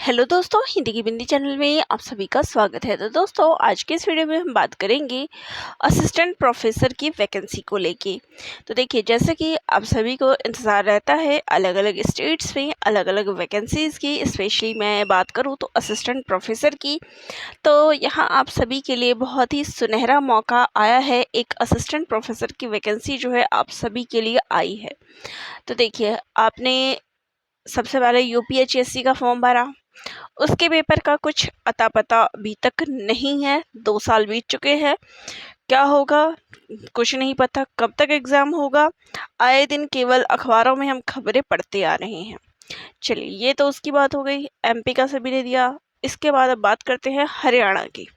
Hello दोस्तों, हिंदी की बिंदी channel में आप सभी का स्वागत है। तो दोस्तों, आज के इस वीडियो में हम बात करेंगे असिस्टेंट प्रोफेसर की वैकेंसी को लेके। तो देखिए, जैसे कि आप सभी को इंतज़ार रहता है अलग अलग स्टेट्स में अलग अलग वैकेंसीज़ की। स्पेशली मैं बात करूँ तो असिस्टेंट प्रोफेसर की, तो यहाँ आप सभी के लिए बहुत ही सुनहरा मौका आया है। एक असिस्टेंट प्रोफेसर की वैकेंसी जो है आप सभी के लिए आई है। तो देखिए, आपने सबसे पहले यूपीएचएससी का फॉर्म भरा, उसके पेपर का कुछ अता पता अभी तक नहीं है। 2 साल बीत चुके हैं, क्या होगा कुछ नहीं पता, कब तक एग्ज़ाम होगा। आए दिन केवल अखबारों में हम खबरें पढ़ते आ रहे हैं। चलिए, ये तो उसकी बात हो गई, एमपी का सभी ने दिया। इसके बाद अब बात करते हैं हरियाणा की।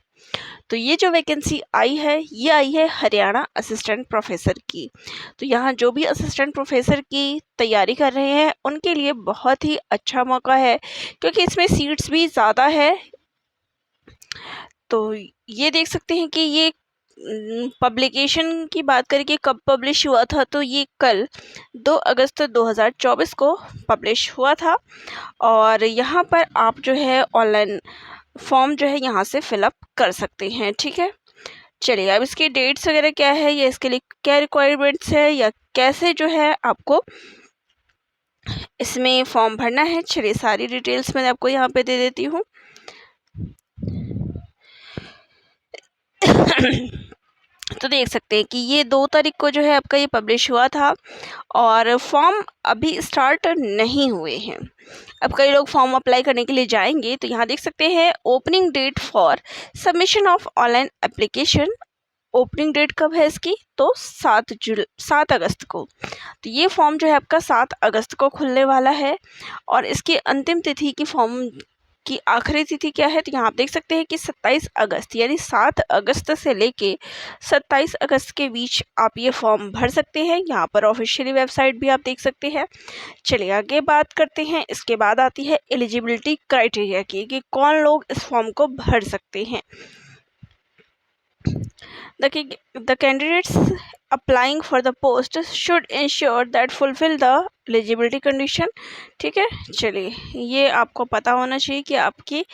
तो ये जो वैकेंसी आई है, ये आई है हरियाणा असिस्टेंट प्रोफेसर की। तो यहाँ जो भी असिस्टेंट प्रोफेसर की तैयारी कर रहे हैं उनके लिए बहुत ही अच्छा मौका है, क्योंकि इसमें सीट्स भी ज़्यादा है। तो ये देख सकते हैं कि ये पब्लिकेशन की बात करें कि कब पब्लिश हुआ था, तो ये कल 2 अगस्त 2024 को पब्लिश हुआ था। और यहाँ पर आप जो है ऑनलाइन फॉर्म जो है यहाँ से फिलअप कर सकते हैं। ठीक है, चलिए अब इसकी डेट्स वगैरह क्या है, या इसके लिए क्या रिक्वायरमेंट्स है, या कैसे जो है आपको इसमें फॉर्म भरना है, चलिए सारी डिटेल्स मैं आपको यहाँ पे दे देती हूँ। तो देख सकते हैं कि ये 2 तारीख को जो है आपका ये पब्लिश हुआ था, और फॉर्म अभी स्टार्ट नहीं हुए हैं। अब कई लोग फॉर्म अप्लाई करने के लिए जाएंगे, तो यहाँ देख सकते हैं opening date for submission of online application. Opening date कब है इसकी, तो 7 अगस्त को। तो ये फॉर्म जो है आपका 7 अगस्त को खुलने वाला है। और इसकी अंतिम तिथि की फॉर्म की आखिरी तिथि क्या है, तो यहाँ आप देख सकते हैं कि 27 अगस्त, यानी 7 अगस्त से लेके 27 अगस्त के बीच आप ये फॉर्म भर सकते हैं। यहाँ पर ऑफिशियली वेबसाइट भी आप देख सकते हैं। चलिए आगे बात करते हैं। इसके बाद आती है एलिजिबिलिटी क्राइटेरिया की, कि कौन लोग इस फॉर्म को भर सकते हैं। The candidates applying for the post should ensure that fulfill the eligibility condition। ठीक है, चलिए ये आपको पता होना चाहिए कि आपकी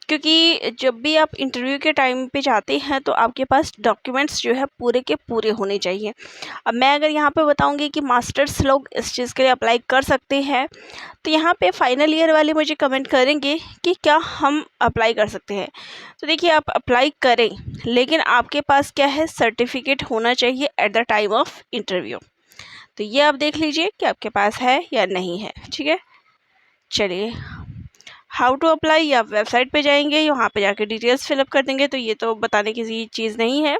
क्योंकि जब भी आप इंटरव्यू के टाइम पे जाते हैं तो आपके पास डॉक्यूमेंट्स जो है पूरे के पूरे होने चाहिए। अब मैं अगर यहाँ पे बताऊँगी कि मास्टर्स लोग इस चीज़ के लिए अप्लाई कर सकते हैं, तो यहाँ पे फाइनल ईयर वाले मुझे कमेंट करेंगे कि क्या हम अप्लाई कर सकते हैं। तो देखिए, आप अप्लाई करें, लेकिन आपके पास क्या है, सर्टिफिकेट होना चाहिए at the time of interview. तो ये आप देख लीजिए कि आपके पास है या नहीं है। ठीक है, चलिए हाउ टू अप्लाई, या वेबसाइट पे जाएंगे, वहाँ पे जाके डिटेल्स फिलअप कर देंगे। तो ये तो बताने की चीज़ नहीं है।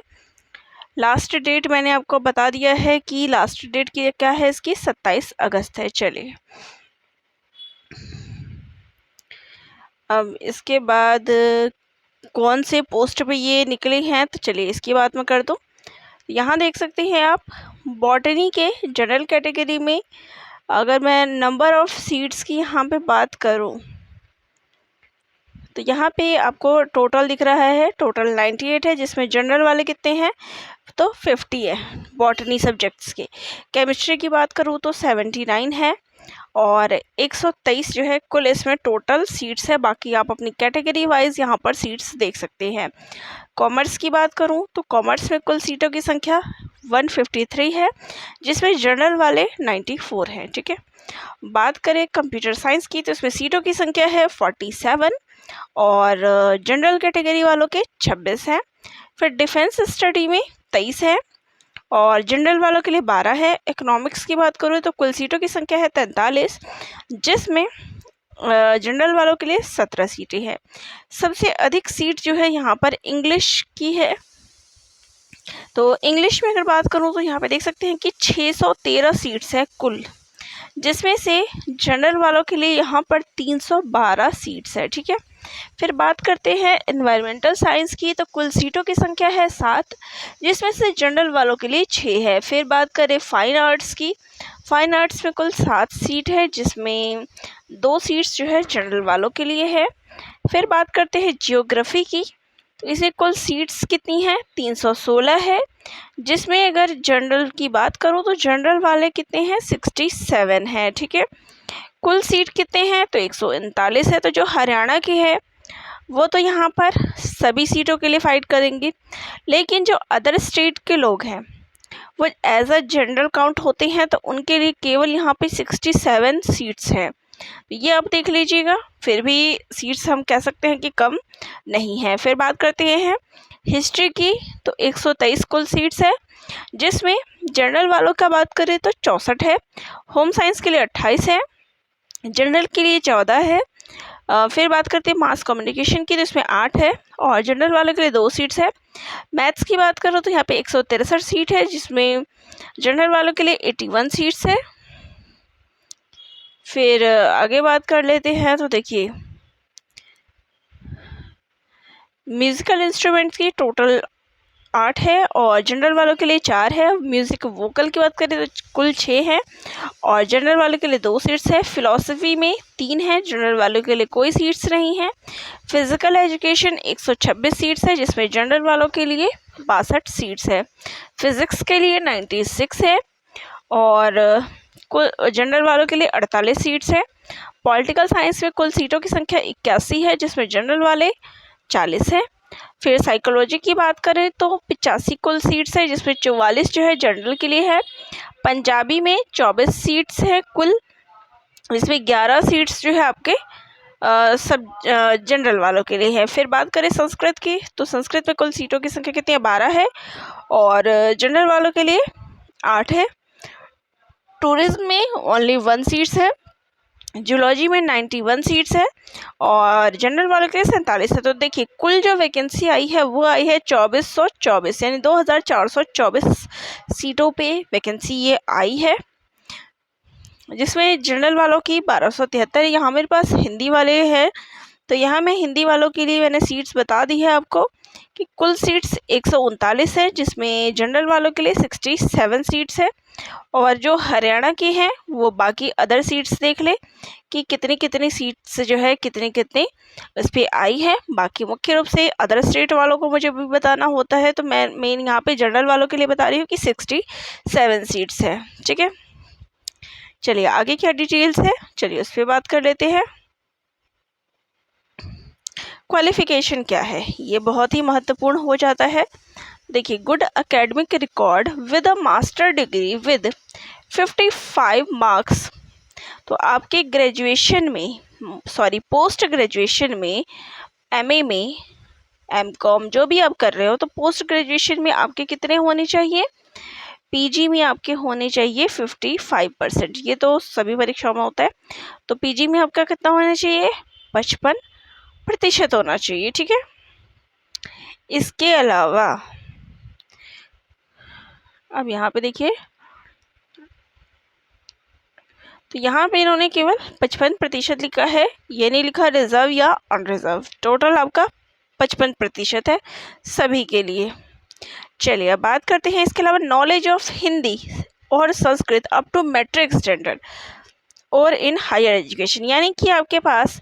लास्ट डेट मैंने आपको बता दिया है कि लास्ट डेट की क्या है, इसकी 27 अगस्त है। चलिए अब इसके बाद कौन से पोस्ट पे ये निकले हैं, तो चलिए इसकी बात मैं कर दूँ। यहाँ देख सकते हैं आप बॉटनी के जनरल कैटेगरी में, अगर मैं नंबर ऑफ़ सीट्स की यहाँ पे बात करूँ, तो यहाँ पे आपको टोटल दिख रहा है, टोटल 98 है, जिसमें जनरल वाले कितने हैं, तो 50 है बॉटनी सब्जेक्ट्स के। केमिस्ट्री की बात करूँ तो 79 है, और 123 जो है कुल इसमें टोटल सीट्स है। बाकी आप अपनी कैटेगरी वाइज यहाँ पर सीट्स देख सकते हैं। कॉमर्स की बात करूँ तो कॉमर्स में कुल सीटों की संख्या 153 है, जिसमें जनरल वाले 94 हैं। ठीक है, बात करें कंप्यूटर साइंस की, तो इसमें सीटों की संख्या है 47, और जनरल कैटेगरी वालों के 26 हैं। फिर डिफेंस स्टडी में 23 है, और जनरल वालों के लिए 12 है। इकोनॉमिक्स की बात करूँ तो कुल सीटों की संख्या है 43, जिसमें जनरल वालों के लिए 17 सीटें हैं। सबसे अधिक सीट जो है यहाँ पर इंग्लिश की है। तो इंग्लिश में अगर बात करूँ तो यहाँ पे देख सकते हैं कि 613 सीट्स है कुल, जिसमें से जनरल वालों के लिए यहाँ पर 312 सीट्स है। ठीक है, फिर बात करते हैं एनवायरमेंटल साइंस की, तो कुल सीटों की संख्या है 7, जिसमें से जनरल वालों के लिए 6 है। फिर बात करें फाइन आर्ट्स की, फाइन आर्ट्स में कुल 7 सीट है, जिसमें 2 सीट्स जो है जनरल वालों के लिए है। फिर बात करते हैं जियोग्राफी की, तो इसे कुल सीट्स कितनी हैं, 316 है, जिसमें अगर जनरल की बात करूँ तो जनरल वाले कितने हैं, 67 हैं। ठीक है, कुल सीट कितने हैं, तो 139 है। तो जो हरियाणा की है वो तो यहाँ पर सभी सीटों के लिए फाइट करेंगे, लेकिन जो अदर स्टेट के लोग हैं वो एज अ जनरल काउंट होते हैं, तो उनके लिए केवल यहाँ पे 67 सीट्स हैं। ये आप देख लीजिएगा, फिर भी सीट्स हम कह सकते हैं कि कम नहीं है। फिर बात करते हैं हिस्ट्री की, तो 123 कुल सीट्स है, जिसमें जनरल वालों का बात करें तो 64 है, होम साइंस के लिए 28 है, जनरल के लिए 14 है। फिर बात करते हैं मास कम्युनिकेशन की, तो इसमें 8 है और जनरल वालों के लिए 2 सीट्स है। मैथ्स की बात करो तो यहाँ पे 163 सीट है, जिसमें जनरल वालों के लिए 81 सीट्स है। फिर आगे बात कर लेते हैं, तो देखिए म्यूज़िकल इंस्ट्रूमेंट्स की टोटल 8 है और जनरल वालों के लिए 4 है। म्यूज़िक वोकल की बात करें तो कुल 6 है और जनरल वालों के लिए 2 सीट्स है। फ़िलॉसफ़ी में 3 है, जनरल वालों के लिए कोई सीट्स नहीं है। फ़िज़िकल एजुकेशन 126 सीट्स है, जिसमें जनरल वालों के लिए 62 सीट्स है। फ़िज़िक्स के लिए 96 है और कुल जनरल वालों के लिए 48 सीट्स है। पॉलिटिकल साइंस में कुल सीटों की संख्या 81 है, जिसमें जनरल वाले 40 है। फिर साइकोलॉजी की बात करें तो 85 कुल सीट्स है, जिसमें 44 जो है जनरल के लिए है। पंजाबी में 24 सीट्स है कुल, जिसमें 11 सीट्स जो है आपके सब जनरल वालों के लिए है। फिर बात करें संस्कृत की, तो संस्कृत में कुल सीटों की संख्या कितनी है, 12 है और जनरल वालों के लिए 8 है। टूरिज्म में ओनली 1 सीट्स है। जूलॉजी में 91 सीट्स है और जनरल वालों के लिए 47 है। तो देखिए कुल जो वैकेंसी आई है वो आई है 2424, यानी 2424 सीटों पे वैकेंसी ये आई है, जिसमें जनरल वालों की 1273। यहाँ मेरे पास हिंदी वाले हैं, तो यहाँ मैं हिंदी वालों के लिए मैंने सीट्स बता दी है आपको कि कुल सीट्स 139 है, जिसमें जनरल वालों के लिए 67 सीट्स है और जो हरियाणा की हैं वो बाकी अदर सीट्स देख ले कि कितनी कितनी सीट्स जो है कितनी कितनी इस पर आई है। बाकी मुख्य रूप से अदर स्टेट वालों को मुझे भी बताना होता है, तो मैं यहाँ पे जनरल वालों के लिए बता रही हूँ कि 67 सीट्स है। ठीक है, चलिए आगे क्या डिटेल्स है, चलिए उस पर बात कर लेते हैं। क्वालिफिकेशन क्या है, ये बहुत ही महत्वपूर्ण हो जाता है। देखिए good academic record with a master degree with 55 marks, तो आपके ग्रेजुएशन में पोस्ट ग्रेजुएशन में एमए में एमकॉम जो भी आप कर रहे हो, तो पोस्ट ग्रेजुएशन में आपके कितने होने चाहिए, पीजी में आपके होने चाहिए 55%। ये तो सभी परीक्षाओं में होता है, तो पीजी में आपका कितना होना चाहिए, 55% होना चाहिए। ठीक है, इसके अलावा अब यहाँ पे देखिए, तो यहाँ पे इन्होंने केवल 55% लिखा है, ये नहीं लिखा रिजर्व या अनरिजर्व। टोटल आपका 55% है सभी के लिए। चलिए अब बात करते हैं इसके अलावा नॉलेज ऑफ हिंदी और Sanskrit up to matric standard और इन हायर एजुकेशन, यानी कि आपके पास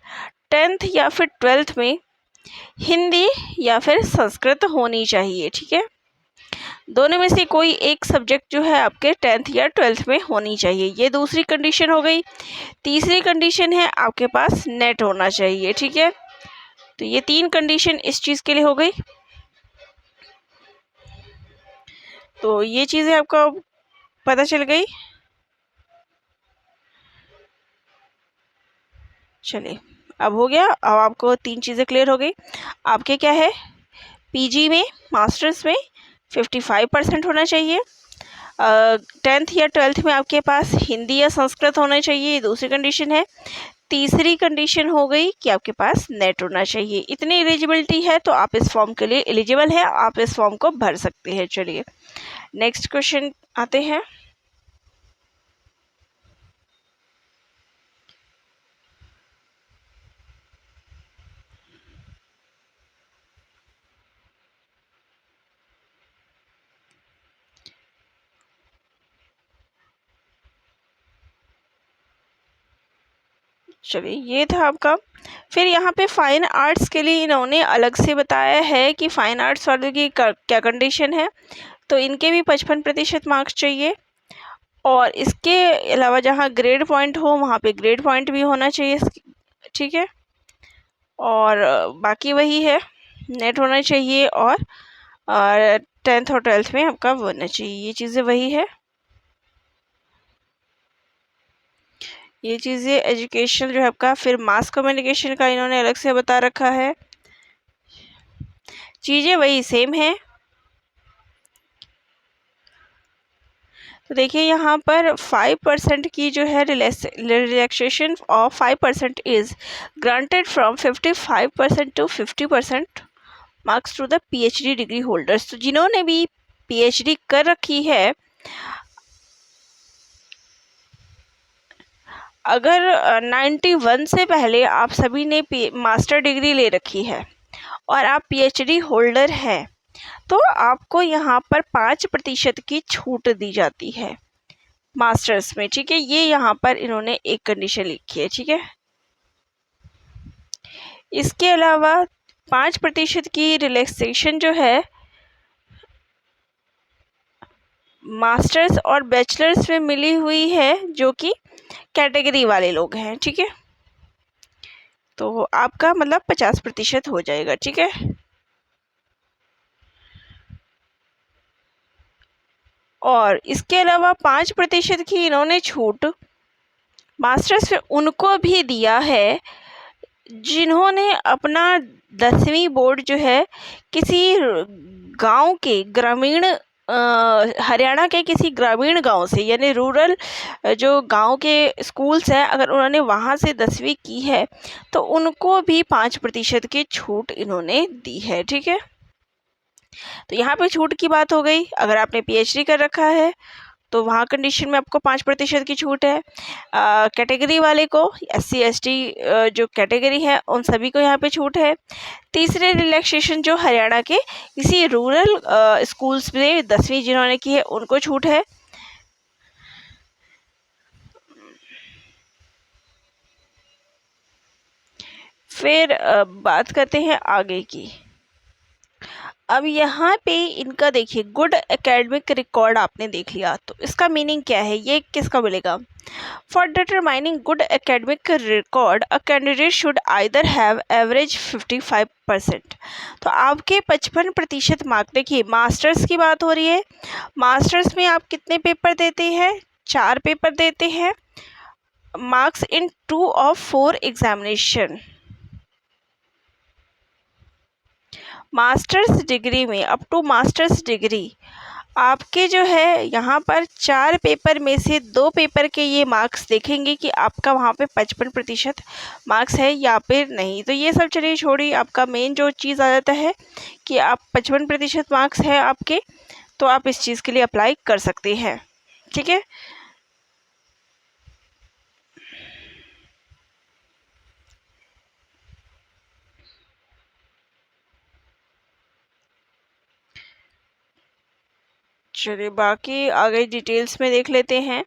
10th या फिर 12th में हिंदी या फिर संस्कृत होनी चाहिए। ठीक है, दोनों में से कोई एक सब्जेक्ट जो है आपके 10th या 12th में होनी चाहिए, ये दूसरी कंडीशन हो गई। तीसरी कंडीशन है आपके पास नेट होना चाहिए। ठीक है, तो ये 3 कंडीशन इस चीज़ के लिए हो गई। तो ये चीज़ें आपको पता चल गई। चलिए अब हो गया, अब आपको 3 चीज़ें क्लियर हो गई। आपके क्या है, पीजी में मास्टर्स में 55% होना चाहिए, 10th या 12th में आपके पास हिंदी या संस्कृत होना चाहिए, ये दूसरी कंडीशन है। तीसरी कंडीशन हो गई कि आपके पास नेट होना चाहिए। इतनी एलिजिबिलिटी है तो आप इस फॉर्म के लिए एलिजिबल है, आप इस फॉर्म को भर सकते हैं। चलिए नेक्स्ट क्वेश्चन आते हैं। चलिए ये था आपका। फिर यहाँ पे फाइन आर्ट्स के लिए इन्होंने अलग से बताया है कि फाइन आर्ट्स वालों की क्या कंडीशन है, तो इनके भी 55% मार्क्स चाहिए और इसके अलावा जहाँ ग्रेड पॉइंट हो वहाँ पे ग्रेड पॉइंट भी होना चाहिए, ठीक है। और बाकी वही है, नेट होना चाहिए और 10th और 12th में आपका होना चाहिए, ये चीज़ें वही है। ये चीज़ें एजुकेशन जो है आपका, फिर मास कम्युनिकेशन का इन्होंने अलग से बता रखा है, चीज़ें वही सेम है। तो देखिए यहाँ पर 5% की जो है relaxation of 5% is granted from 55% to 50% marks to the PhD degree holders. तो जिन्होंने भी PhD कर रखी है, अगर 91 से पहले आप सभी ने मास्टर डिग्री ले रखी है और आप PhD होल्डर हैं, तो आपको यहाँ पर 5% की छूट दी जाती है मास्टर्स में, ठीक है। ये यहाँ पर इन्होंने एक कंडीशन लिखी है, ठीक है। इसके अलावा 5% की रिलैक्सेशन जो है मास्टर्स और बैचलर्स में मिली हुई है, जो कि कैटेगरी वाले लोग हैं, ठीक है। तो आपका मतलब 50% हो जाएगा, ठीक है। और इसके अलावा 5% की इन्होंने छूट मास्टर्स में उनको भी दिया है जिन्होंने अपना 10वीं बोर्ड जो है किसी गांव के ग्रामीण हरियाणा के किसी ग्रामीण गांव से, यानी रूरल जो गांव के स्कूल्स हैं, अगर उन्होंने वहां से 10वीं की है तो उनको भी 5% की छूट इन्होंने दी है, ठीक है। तो यहाँ पे छूट की बात हो गई। अगर आपने PhD कर रखा है तो वहाँ कंडीशन में आपको 5% की छूट है। कैटेगरी वाले को SC ST जो कैटेगरी है उन सभी को यहाँ पे छूट है। तीसरे रिलैक्सेशन जो हरियाणा के किसी रूरल स्कूल्स में 10वीं जिन्होंने की है उनको छूट है। फिर बात करते हैं आगे की। अब यहाँ पे इनका देखिए, गुड एकेडमिक रिकॉर्ड आपने देख लिया, तो इसका मीनिंग क्या है, ये किसका मिलेगा। For determining good academic record a candidate should either have average 55%। तो आपके 55% मार्क, देखिए मास्टर्स की बात हो रही है। मास्टर्स में आप कितने पेपर देते हैं, 4 पेपर देते हैं, marks in 2 of 4 examination. Masters degree में अप टू मास्टर्स डिग्री आपके जो है यहाँ पर 4 पेपर में से 2 पेपर के ये मार्क्स देखेंगे कि आपका वहाँ पे 55% मार्क्स है या फिर नहीं। तो ये सब चलिए छोड़िए, आपका मेन जो चीज़ आ जाता है कि आप 55% मार्क्स है आपके, तो आप इस चीज़ के लिए अप्लाई कर सकते हैं, ठीक है। चलिए बाकी आगे डिटेल्स में देख लेते हैं।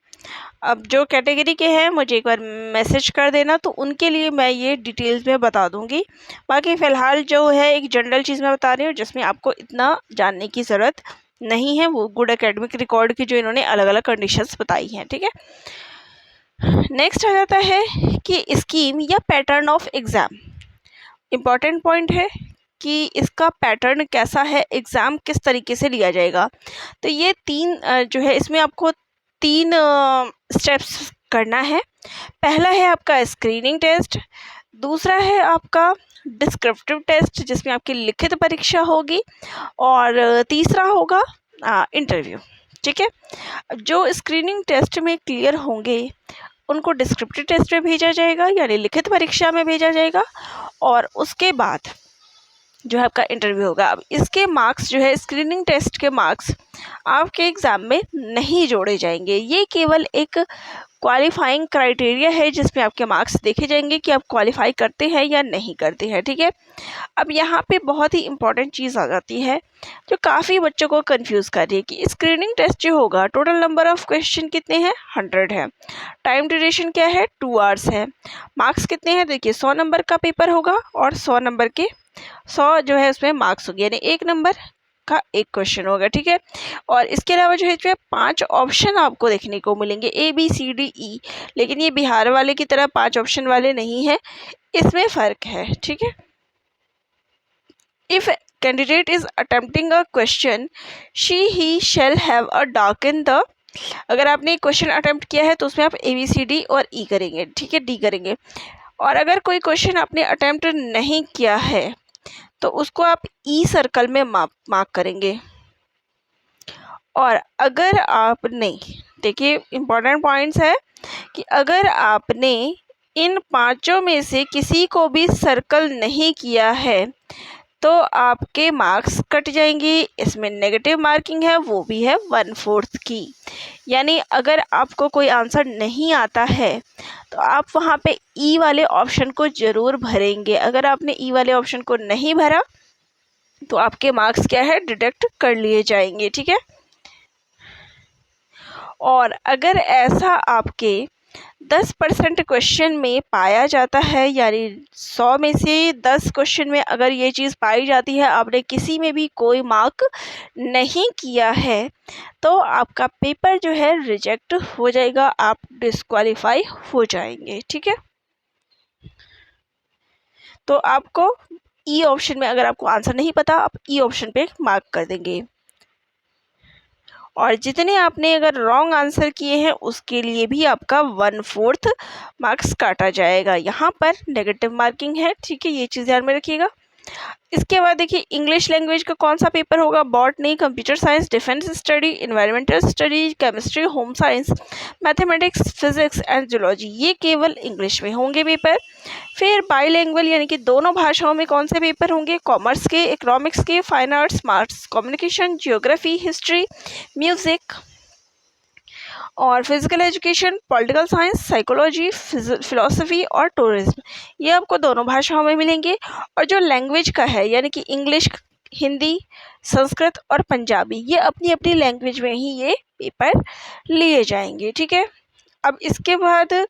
अब जो कैटेगरी के हैं मुझे एक बार मैसेज कर देना, तो उनके लिए मैं ये डिटेल्स में बता दूंगी। बाकी फ़िलहाल जो है एक जनरल चीज़ मैं बता रही हूँ जिसमें आपको इतना जानने की ज़रूरत नहीं है, वो गुड एकेडमिक रिकॉर्ड की जो इन्होंने अलग अलग कंडीशंस बताई हैं, ठीक है। नेक्स्ट आ जाता है कि स्कीम या pattern of exam. Important point है कि इसका पैटर्न कैसा है, एग्ज़ाम किस तरीके से लिया जाएगा। तो ये 3 जो है इसमें आपको 3 स्टेप्स करना है। पहला है आपका स्क्रीनिंग टेस्ट, दूसरा है आपका डिस्क्रिप्टिव टेस्ट जिसमें आपकी लिखित परीक्षा होगी, और तीसरा होगा इंटरव्यू, ठीक है। जो स्क्रीनिंग टेस्ट में क्लियर होंगे उनको डिस्क्रिप्टिव टेस्ट में भेजा जाएगा, यानी लिखित परीक्षा में भेजा जाएगा, और उसके बाद जो है आपका इंटरव्यू होगा। अब इसके मार्क्स जो है, स्क्रीनिंग टेस्ट के मार्क्स आपके एग्ज़ाम में नहीं जोड़े जाएंगे। ये केवल एक क्वालिफाइंग क्राइटेरिया है जिसमें आपके मार्क्स देखे जाएंगे कि आप क्वालिफाई करते हैं या नहीं करते हैं, ठीक है। अब यहाँ पे बहुत ही इंपॉर्टेंट चीज़ आ जाती है जो काफ़ी बच्चों को कंफ्यूज कर रही है कि स्क्रीनिंग टेस्ट जो होगा, टोटल नंबर ऑफ क्वेश्चन कितने हैं, 100 है। टाइम ड्यूरेशन क्या है, 2 आवर्स है। मार्क्स कितने हैं, देखिए 100 नंबर का पेपर होगा और 100 नंबर के 100 जो है उसमें मार्क्स होंगे, यानी 1 नंबर का एक क्वेश्चन होगा, ठीक है। और इसके अलावा जो है 5 ऑप्शन आपको देखने को मिलेंगे, ABCDE, लेकिन ये बिहार वाले की तरह 5 ऑप्शन वाले नहीं है, इसमें फ़र्क है, ठीक है। If candidate is attempting a question he shall have a dark in the, अगर आपने क्वेश्चन अटेम्प्ट किया है तो उसमें आप ABCD और E करेंगे, ठीक है, D करेंगे। और अगर कोई क्वेश्चन आपने अटेम्प्ट नहीं किया है तो उसको आप E सर्कल में मार्क करेंगे। और अगर आपने, देखिए इम्पॉर्टेंट पॉइंट्स है कि अगर आपने इन 5 में से किसी को भी सर्कल नहीं किया है तो आपके मार्क्स कट जाएंगे। इसमें नेगेटिव मार्किंग है, वो भी है 1/4 की। यानी अगर आपको कोई आंसर नहीं आता है तो आप वहाँ पे ई वाले ऑप्शन को ज़रूर भरेंगे। अगर आपने ई वाले ऑप्शन को नहीं भरा तो आपके मार्क्स क्या है, डिडक्ट कर लिए जाएंगे, ठीक है। और अगर ऐसा आपके 10% क्वेश्चन में पाया जाता है, यानी 100 में से 10 क्वेश्चन में अगर ये चीज़ पाई जाती है, आपने किसी में भी कोई मार्क नहीं किया है, तो आपका पेपर जो है रिजेक्ट हो जाएगा, आप डिस्क्वालीफाई हो जाएंगे, ठीक है। तो आपको ई ऑप्शन में, अगर आपको आंसर नहीं पता, आप ई ऑप्शन पे मार्क कर देंगे। और जितने आपने अगर रॉन्ग आंसर किए हैं उसके लिए भी आपका 1/4 मार्क्स काटा जाएगा। यहाँ पर नेगेटिव मार्किंग है, ठीक है, ये चीज़ ध्यान में रखिएगा। इसके बाद देखिए इंग्लिश लैंग्वेज का कौन सा पेपर होगा, botany, computer science, defence study, environmental study, chemistry, home science, mathematics, physics and zoology, ये केवल इंग्लिश में होंगे पेपर। फिर बाईलैंग्वेज यानी कि दोनों भाषाओं में कौन से पेपर होंगे, कॉमर्स के, इकोनॉमिक्स के, fine arts, mass communication, geography, history, music और physical education, political science, psychology, philosophy और टूरिज्म, ये आपको दोनों भाषाओं में मिलेंगे। और जो लैंग्वेज का है यानी कि इंग्लिश, हिंदी, संस्कृत और पंजाबी, ये अपनी अपनी लैंग्वेज में ही ये पेपर लिए जाएंगे, ठीक है। अब इसके बाद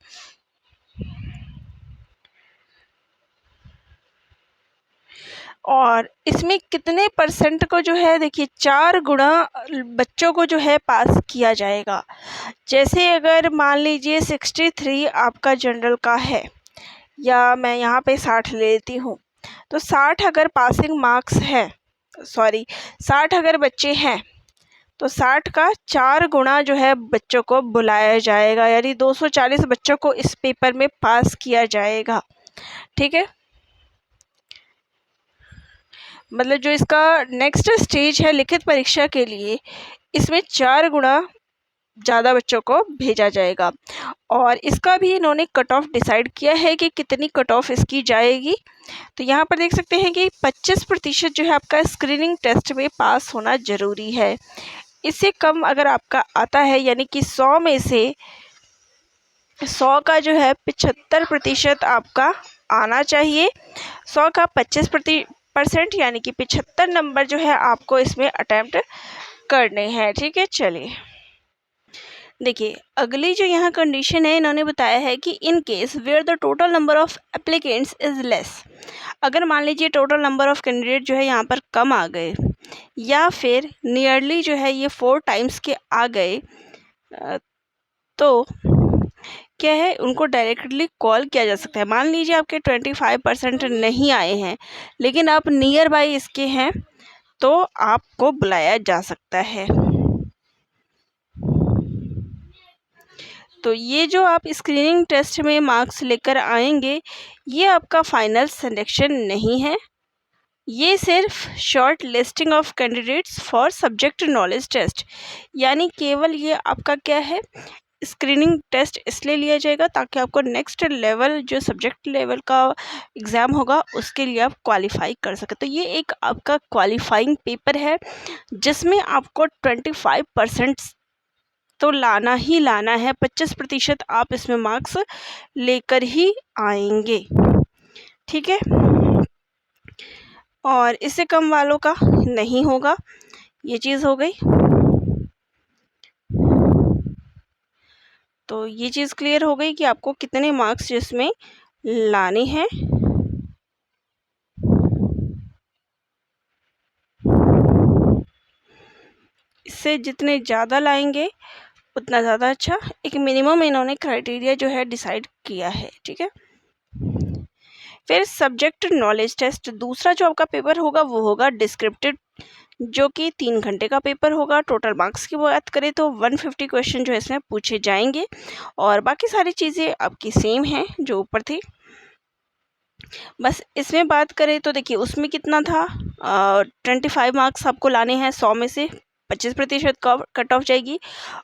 और इसमें कितने परसेंट को जो है, देखिए 4 गुना बच्चों को जो है पास किया जाएगा। जैसे अगर मान लीजिए 63 आपका जनरल का है, या मैं यहाँ पे 60 ले लेती हूँ, तो 60 अगर पासिंग मार्क्स है, 60 अगर बच्चे हैं तो 60 का 4 गुना जो है बच्चों को बुलाया जाएगा, यानी 240 बच्चों को इस पेपर में पास किया जाएगा, ठीक है। मतलब जो इसका नेक्स्ट स्टेज है लिखित परीक्षा के लिए, इसमें 4 गुना ज़्यादा बच्चों को भेजा जाएगा। और इसका भी इन्होंने कट ऑफ डिसाइड किया है कि कितनी कट ऑफ इसकी जाएगी। तो यहाँ पर देख सकते हैं कि 25% जो है आपका स्क्रीनिंग टेस्ट में पास होना ज़रूरी है। इससे कम अगर आपका आता है, यानी कि 100 में से 100 का जो है 75% आपका आना चाहिए। 100 का 25% यानी कि 75 नंबर जो है आपको इसमें अटैम्प्ट करने हैं, ठीक है। चलिए देखिए अगली जो यहाँ कंडीशन है, इन्होंने बताया है कि in case where the total number of applicants is less, अगर मान लीजिए टोटल नंबर ऑफ कैंडिडेट जो है यहाँ पर कम आ गए, या फिर नियरली जो है ये 4 टाइम्स के आ गए, तो क्या है, उनको डायरेक्टली कॉल किया जा सकता है। मान लीजिए आपके 25% नहीं आए हैं, लेकिन आप नियर बाई इसके हैं, तो आपको बुलाया जा सकता है। तो ये जो आप स्क्रीनिंग टेस्ट में मार्क्स लेकर आएंगे, ये आपका फाइनल सिलेक्शन नहीं है, ये सिर्फ short listing of candidates for subject knowledge test, यानी केवल ये आपका क्या है, स्क्रीनिंग टेस्ट इसलिए लिया जाएगा ताकि आपको नेक्स्ट लेवल जो सब्जेक्ट लेवल का एग्ज़ाम होगा उसके लिए आप क्वालिफाई कर सकें। तो ये एक आपका क्वालिफाइंग पेपर है जिसमें आपको 25% तो लाना ही लाना है, 25% आप इसमें मार्क्स लेकर ही आएंगे, ठीक है। और इससे कम वालों का नहीं होगा, ये चीज़ हो गई। तो ये चीज़ क्लियर हो गई कि आपको कितने मार्क्स जिसमें लाने हैं। इससे जितने ज़्यादा लाएंगे उतना ज़्यादा अच्छा। एक मिनिमम इन्होंने क्राइटेरिया जो है डिसाइड किया है, ठीक है। फिर सब्जेक्ट नॉलेज टेस्ट, दूसरा जो आपका पेपर होगा वो होगा डिस्क्रिप्टिव, जो कि 3 घंटे का पेपर होगा। टोटल मार्क्स की बात करें तो 150 क्वेश्चन जो है इसमें पूछे जाएंगे, और बाकी सारी चीज़ें आपकी सेम हैं जो ऊपर थी। बस इसमें बात करें तो देखिए उसमें कितना था, 25 मार्क्स आपको लाने हैं, 100 में से 25% कट ऑफ जाएगी।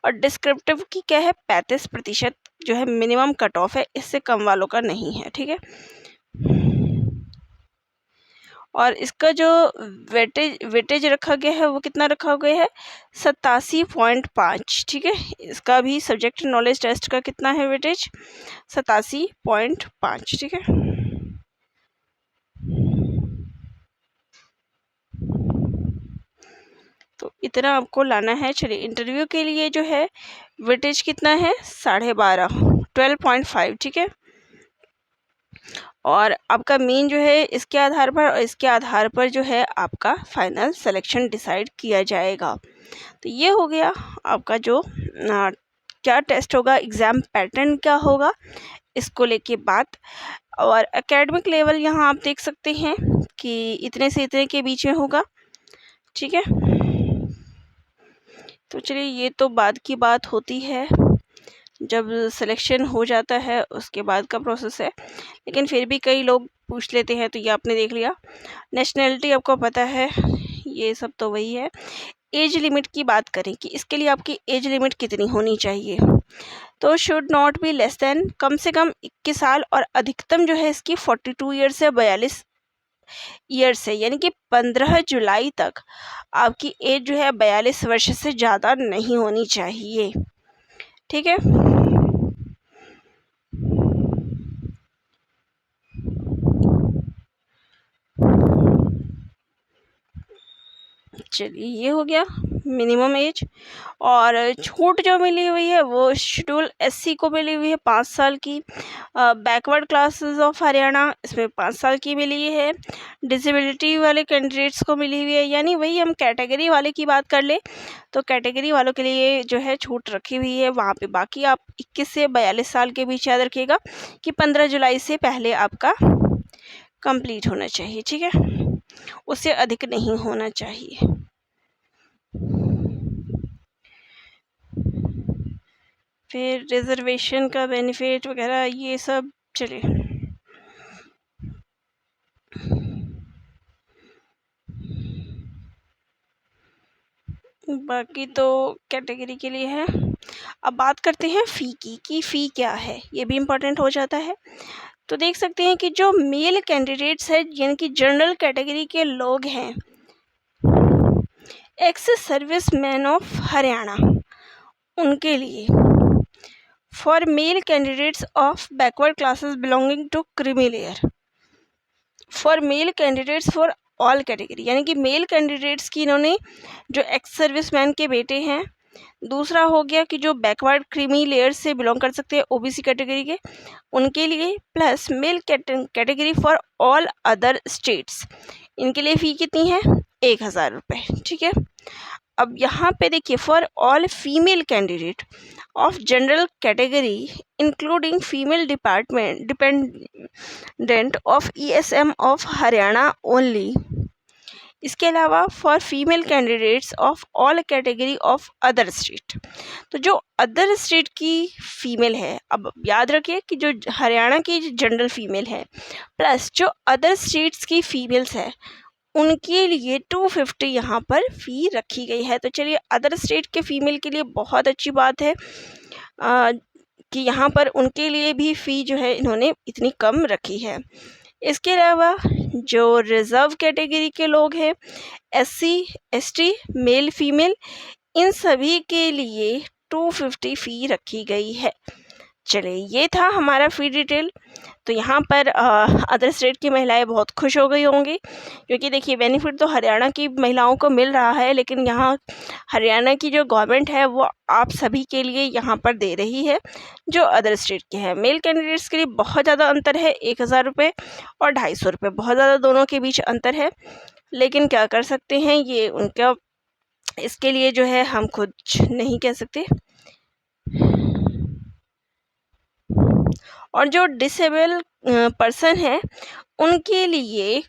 और डिस्क्रिप्टिव की क्या है, 35% जो है मिनिमम कट ऑफ है, इससे कम वालों का नहीं है, ठीक है। और इसका जो वेटेज रखा गया है वो कितना रखा गया है, 87.5, ठीक है। इसका भी सब्जेक्ट नॉलेज टेस्ट का कितना है वेटेज, 87.5, ठीक है। तो इतना आपको लाना है। चलिए इंटरव्यू के लिए जो है वेटेज कितना है, 12.5, 12.5, ठीक है। और आपका मेन जो है इसके आधार पर, और इसके आधार पर जो है आपका फाइनल सिलेक्शन डिसाइड किया जाएगा। तो ये हो गया आपका जो क्या टेस्ट होगा, एग्ज़ाम पैटर्न क्या होगा, इसको लेके बात। और एकेडमिक लेवल यहाँ आप देख सकते हैं कि इतने से इतने के बीच में होगा, ठीक है। तो चलिए ये तो बाद की बात होती है, जब सिलेक्शन हो जाता है उसके बाद का प्रोसेस है, लेकिन फिर भी कई लोग पूछ लेते हैं। तो ये आपने देख लिया, नेशनैलिटी आपको पता है, ये सब तो वही है। एज लिमिट की बात करें कि इसके लिए आपकी एज लिमिट कितनी होनी चाहिए, तो should not be less than, कम से कम 21 साल, और अधिकतम जो है इसकी 42 ईयर्स से 42 ईयर्स है, यानी कि 15 जुलाई तक आपकी एज जो है 42 वर्ष से ज़्यादा नहीं होनी चाहिए, ठीक है। चलिए ये हो गया मिनिमम एज। और छूट जो मिली हुई है वो शेड्यूल एससी को मिली हुई है 5 साल की, बैकवर्ड क्लासेस ऑफ हरियाणा इसमें 5 साल की मिली है, डिसेबिलिटी वाले कैंडिडेट्स को मिली हुई है। यानी वही हम कैटेगरी वाले की बात कर ले तो कैटेगरी वालों के लिए जो है छूट रखी हुई है वहाँ पे। बाकी आप 21 से 42 साल के बीच याद रखिएगा कि 15 जुलाई से पहले आपका कंप्लीट होना चाहिए, ठीक है, उससे अधिक नहीं होना चाहिए। फिर रिजर्वेशन का बेनिफिट वगैरह ये सब, चलिए बाकी तो कैटेगरी के लिए है। अब बात करते हैं फ़ी की, कि फ़ी क्या है, ये भी इम्पोर्टेंट हो जाता है। तो देख सकते हैं कि जो मेल कैंडिडेट्स हैं, यानी कि जनरल कैटेगरी के लोग हैं, ex service man of Haryana, उनके लिए for male candidates of backward classes belonging to creamy layer, for male candidates for all category, यानी कि मेल कैंडिडेट्स की इन्होंने जो एक्स सर्विसमैन के बेटे हैं। दूसरा हो गया कि जो बैकवर्ड क्रीमी लेयर से बिलोंग कर सकते हैं ओबीसी कैटेगरी के, उनके लिए, plus male category for all other states, इनके लिए फ़ी कितनी है, 1000 रुपये, ठीक है। अब यहाँ पे देखिए, for all female candidate of general category including female dependent of ESM of Haryana only, इसके अलावा for female candidates of all category of other state. तो जो अदर स्टेट की फ़ीमेल है, अब याद रखिए कि जो हरियाणा की जनरल फीमेल है प्लस जो अदर स्टेट्स की फीमेल्स है, उनके लिए 250 यहाँ पर फ़ी रखी गई है। तो चलिए अदर स्टेट के फीमेल के लिए बहुत अच्छी बात है कि यहाँ पर उनके लिए भी फ़ी जो है इन्होंने इतनी कम रखी है। इसके अलावा जो रिज़र्व कैटेगरी के लोग हैं, एससी एसटी मेल फीमेल, इन सभी के लिए 250 फ़ी रखी गई है। चलिए ये था हमारा फ़ी डिटेल। तो यहाँ पर अदर स्टेट की महिलाएं बहुत खुश हो गई होंगी, क्योंकि देखिए बेनिफिट तो हरियाणा की महिलाओं को मिल रहा है, लेकिन यहाँ हरियाणा की जो गवर्नमेंट है वो आप सभी के लिए यहाँ पर दे रही है जो अदर स्टेट के हैं। मेल कैंडिडेट्स के लिए बहुत ज़्यादा अंतर है, 1000 रुपये और 250 रुपये, बहुत ज़्यादा दोनों के बीच अंतर है, लेकिन क्या कर सकते हैं, ये उनका इसके लिए जो है हम कुछ नहीं कह सकते। और जो डिसेबल पर्सन है उनके लिए,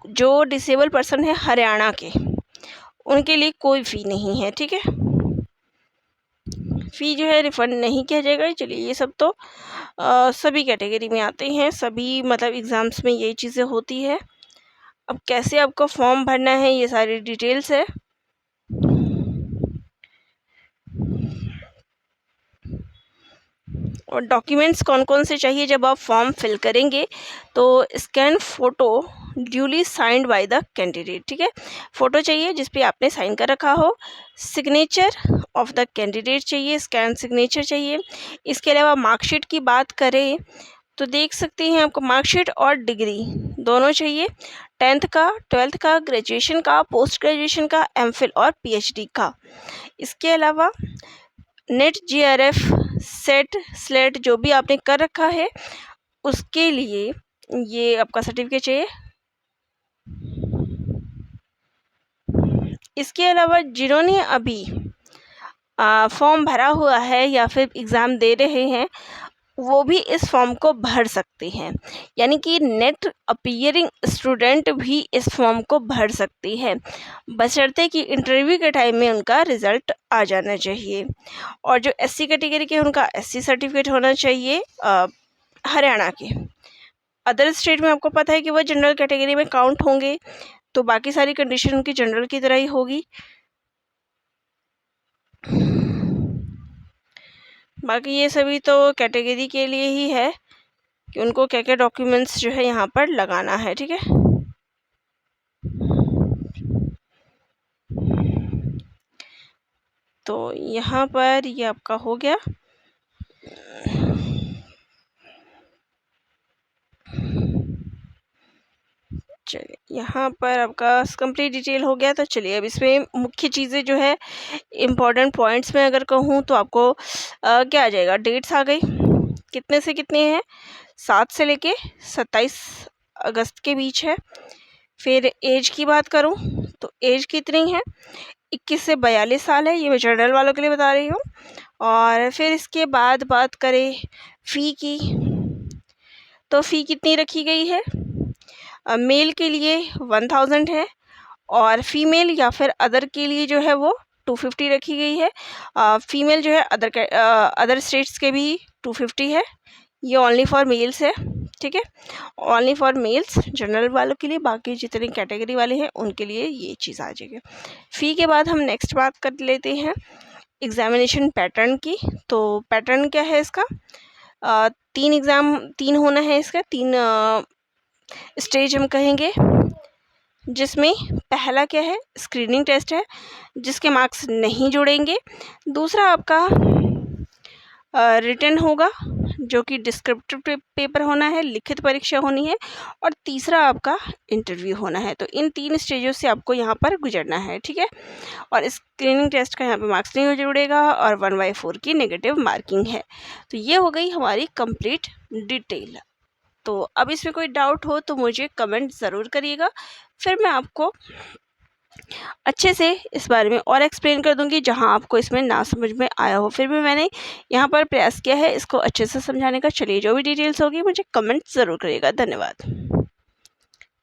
जो डिसेबल पर्सन है हरियाणा के, उनके लिए कोई फ़ी नहीं है, ठीक है। फ़ी जो है रिफ़ंड नहीं किया जाएगा। चलिए ये सब तो सभी कैटेगरी में आते हैं, सभी मतलब एग्ज़ाम्स में ये चीज़ें होती है। अब कैसे आपको फॉर्म भरना है ये सारी डिटेल्स है। और डॉक्यूमेंट्स कौन कौन से चाहिए जब आप फॉर्म फिल करेंगे, तो scan photo duly signed by the candidate, ठीक है। फ़ोटो चाहिए जिस पे आपने साइन कर रखा हो, सिग्नेचर ऑफ द कैंडिडेट चाहिए, स्कैन सिग्नेचर चाहिए। इसके अलावा मार्कशीट की बात करें तो देख सकते हैं आपको मार्कशीट और डिग्री दोनों चाहिए, 10th का, 12th का, ग्रेजुएशन का, पोस्ट ग्रेजुएशन का, एमफिल और पीएचडी का। इसके अलावा नेट, जीआरएफ, सेट, स्लेट जो भी आपने कर रखा है उसके लिए ये आपका सर्टिफिकेट चाहिए। इसके अलावा जिन्होंने अभी फॉर्म भरा हुआ है या फिर एग्ज़ाम दे रहे हैं वो भी इस फॉर्म को भर सकते हैं, यानी कि नेट अपीयरिंग स्टूडेंट भी इस फॉर्म को भर सकती है, बशर्ते कि इंटरव्यू के टाइम में उनका रिज़ल्ट आ जाना चाहिए। और जो एससी कैटेगरी के उनका एससी सर्टिफिकेट होना चाहिए हरियाणा के। अदर स्टेट में आपको पता है कि वो जनरल कैटेगरी में काउंट होंगे, तो बाकी सारी कंडीशन उनकी जनरल की तरह ही होगी। बाकी ये सभी तो कैटेगरी के लिए ही है कि उनको क्या क्या डॉक्यूमेंट्स जो है यहाँ पर लगाना है, ठीक है। तो यहाँ पर ये आपका हो गया। चलिए यहाँ पर आपका कंप्लीट डिटेल हो गया। तो चलिए अब इसमें मुख्य चीज़ें जो है इम्पोर्टेंट पॉइंट्स में अगर कहूँ तो आपको क्या आ जाएगा, डेट्स आ गई, कितने से कितने हैं, 7 से लेके 27 अगस्त के बीच है। फिर एज की बात करूँ तो एज कितनी है, 21 से 42 साल है, ये मैं जनरल वालों के लिए बता रही हूँ। और फिर इसके बाद बात करें फ़ी की, तो फ़ी कितनी रखी गई है, मेल के लिए 1000 है और फीमेल या फिर अदर के लिए जो है वो 250 रखी गई है। फीमेल जो है अदर स्टेट्स के भी 250 है, ये ओनली फॉर मेल्स है, ठीक है, ओनली फॉर मेल्स जनरल वालों के लिए। बाकी जितने कैटेगरी वाले हैं उनके लिए ये चीज़ आ जाएगी। फ़ी के बाद हम नेक्स्ट बात कर लेते हैं एग्ज़ामिनेशन पैटर्न की। तो पैटर्न क्या है इसका, 3 होना है इसका, 3 स्टेज हम कहेंगे, जिसमें पहला क्या है, स्क्रीनिंग टेस्ट है जिसके मार्क्स नहीं जुड़ेंगे। दूसरा आपका रिटन होगा जो कि डिस्क्रिप्टिव पेपर होना है, लिखित परीक्षा होनी है। और तीसरा आपका इंटरव्यू होना है। तो इन 3 स्टेजों से आपको यहाँ पर गुजरना है, ठीक है। और स्क्रीनिंग टेस्ट का यहाँ पे मार्क्स नहीं जुड़ेगा और 1/4 की नेगेटिव मार्किंग है। तो ये हो गई हमारी कंप्लीट डिटेल। तो अब इसमें कोई डाउट हो तो मुझे कमेंट ज़रूर करिएगा, फिर मैं आपको अच्छे से इस बारे में और एक्सप्लेन कर दूंगी जहां आपको इसमें ना समझ में आया हो। फिर भी मैंने यहाँ पर प्रयास किया है इसको अच्छे से समझाने का। चलिए जो भी डिटेल्स होगी मुझे कमेंट ज़रूर करिएगा। धन्यवाद।